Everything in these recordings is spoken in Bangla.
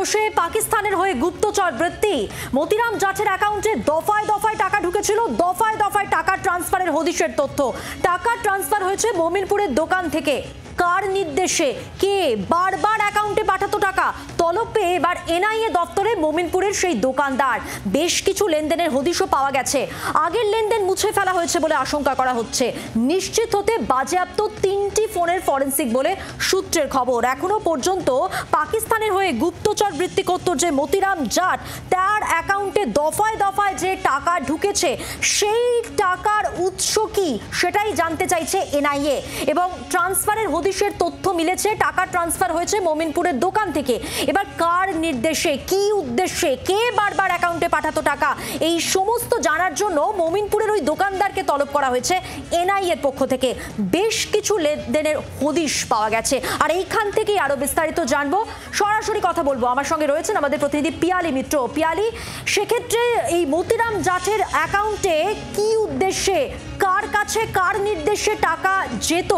বসে পাকিস্তানের হয়ে গুপ্তচর বৃত্তি। মতিরাম জাটের অ্যাকাউন্টে দফায় দফায় টাকা ঢুকেছিল, দফায় দফায় টাকা ট্রান্সফারের হদিশের তথ্য। টাকা ট্রান্সফার হয়েছে মমিনপুরের দোকান থেকে। কার নির্দেশে, কে বারবার অ্যাকাউন্টে পাঠাতো টাকা, তলব পেয়ে এবার এনআইএ দপ্তরে মমিনপুরের সেই দোকানদার। বেশ কিছু লেনদেনের হদিশও পাওয়া গেছে। আগের লেনদেন মুছে ফেলা হয়েছে বলে আশঙ্কা করা হচ্ছে। নিশ্চিত হতে বাজেয়াপ্ত 3টি ফোনের ফরেনসিক বলে সূত্রের খবর। এখনো পর্যন্ত পাকিস্তানের হয়ে গুপ্তচর বৃত্তি করত যে মতিরাম জাট, তার অ্যাকাউন্টে দফায় দফায় যে টাকা ঢুকেছে সেই টাকার উৎস কি সেটাই জানতে চাইছে এনআইএ। এবং ট্রান্সফারের হদিশের তথ্য মিলেছে, টাকা ট্রান্সফার হয়েছে মমিনপুরের দোকান থেকে। এবার কার নির্দেশে, কি উদ্দেশ্যে, কে বারবার অ্যাকাউন্টে পাঠাতো টাকা, এই সমস্ত জানার জন্য মমিনপুরের ওই দোকানদারকে তলব করা হয়েছে এনআইএর পক্ষ থেকে। বেশ কিছু লেনদেনের হদিশ পাওয়া গেছে, আর এইখান থেকেই আরো বিস্তারিত জানবো, সরাসরি কথা বলবো। আমার সঙ্গে রয়েছেন আমাদের প্রতিনিধি পিয়ালি মিত্র। পিয়ালি, সেক্ষেত্রে এই মতিরাম জাটের অ্যাকাউন্টে কি উদ্দেশ্যে, কার কাছে, কার নির্দেশে টাকা যেত,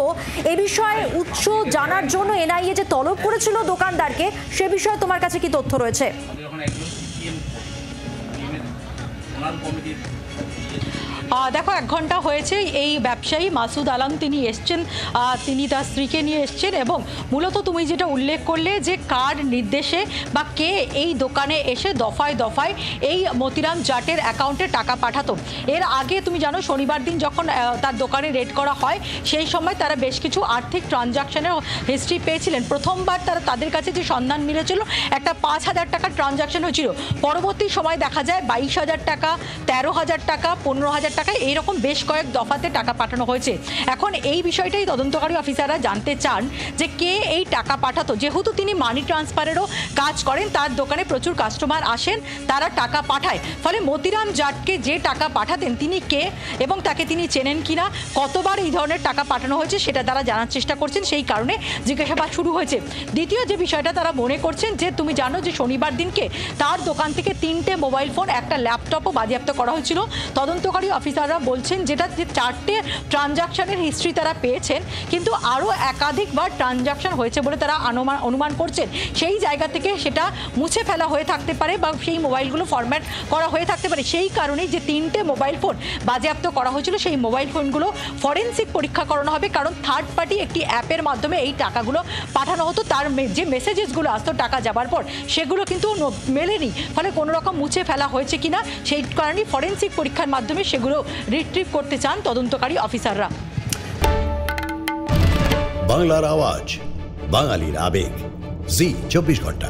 এ বিষয়ে উৎস জানার জন্য এনআইএ যে তলব করেছিল দোকানদারকে, সে বিষয়ে তোমার কাছে কি তথ্য রয়েছে? দেখো, 1 ঘন্টা হয়েছে এই ব্যবসায়ী মাসুদ আলম তিনি এসছেন, তিনি তার স্ত্রীকে নিয়ে এসছেন। এবং মূলত তুমি যেটা উল্লেখ করলে যে কার নির্দেশে বা কে এই দোকানে এসে দফায় দফায় এই মতিরাম জাটের অ্যাকাউন্টে টাকা পাঠাতো। এর আগে তুমি জানো শনিবার দিন যখন তার দোকানে রেড করা হয় সেই সময় তারা বেশ কিছু আর্থিক ট্রানজাকশনের হিস্ট্রি পেয়েছিলেন। প্রথমবার তাদের কাছে যে সন্ধান মিলেছিল একটা 5,000 টাকার ট্রানজাকশন হয়েছিল। পরবর্তী সময় দেখা যায় 22,000 টাকা, 13,000 টাকা, 15,000 টাকা, এইরকম বেশ কয়েক দফাতে টাকা পাঠানো হয়েছে। এখন এই বিষয়টাই তদন্তকারী অফিসাররা জানতে চান যে কে এই টাকা পাঠাতো। যেহেতু তিনি মানি ট্রান্সফারেরও কাজ করেন, তার দোকানে প্রচুর কাস্টমার আসেন, তারা টাকা পাঠায়। ফলে মতিরাম জাটকে যে টাকা পাঠাতেন তিনি কে এবং তাকে তিনি চেনেন কিনা, কতবার এই ধরনের টাকা পাঠানো হয়েছে সেটা তারা জানার চেষ্টা করছেন, সেই কারণে জিজ্ঞাসাবাদ শুরু হয়েছে। দ্বিতীয় যে বিষয়টা তারা মনে করছেন যে তুমি জানো যে শনিবার দিনকে তার দোকান থেকে 3টে মোবাইল ফোন, একটা ল্যাপটপও বাজেয়াপ্ত করা হয়েছিল। তদন্তকারী অফিসাররা বলছেন যেটা যে 4টে ট্রানজাকশনের হিস্ট্রি তারা পেয়েছেন, কিন্তু আরও একাধিকবার ট্রানজাকশন হয়েছে বলে তারা অনুমান করছেন। সেই জায়গা থেকে সেটা মুছে ফেলা হয়ে থাকতে পারে বা সেই মোবাইলগুলো ফরম্যাট করা হয়ে থাকতে পারে। সেই কারণেই যে 3টে মোবাইল ফোন বাজেয়াপ্ত করা হয়েছিল সেই মোবাইল ফোনগুলো ফরেনসিক পরীক্ষা করানো হবে, কারণ থার্ড পার্টি একটি অ্যাপের মাধ্যমে এই টাকাগুলো পাঠানো হতো। তার যে মেসেজেসগুলো আসতো টাকা যাবার পর সেগুলো কিন্তু মেলেনি। ফলে কোনো রকম মুছে ফেলা হয়েছে কিনা সেই কারণেই ফরেনসিক পরীক্ষার মাধ্যমে সেগুলো রিট্রিভ করতে চান তদন্তকারী অফিসাররা। বাংলার আওয়াজ, বাঙালির আবেগ, জি 24 ঘন্টা।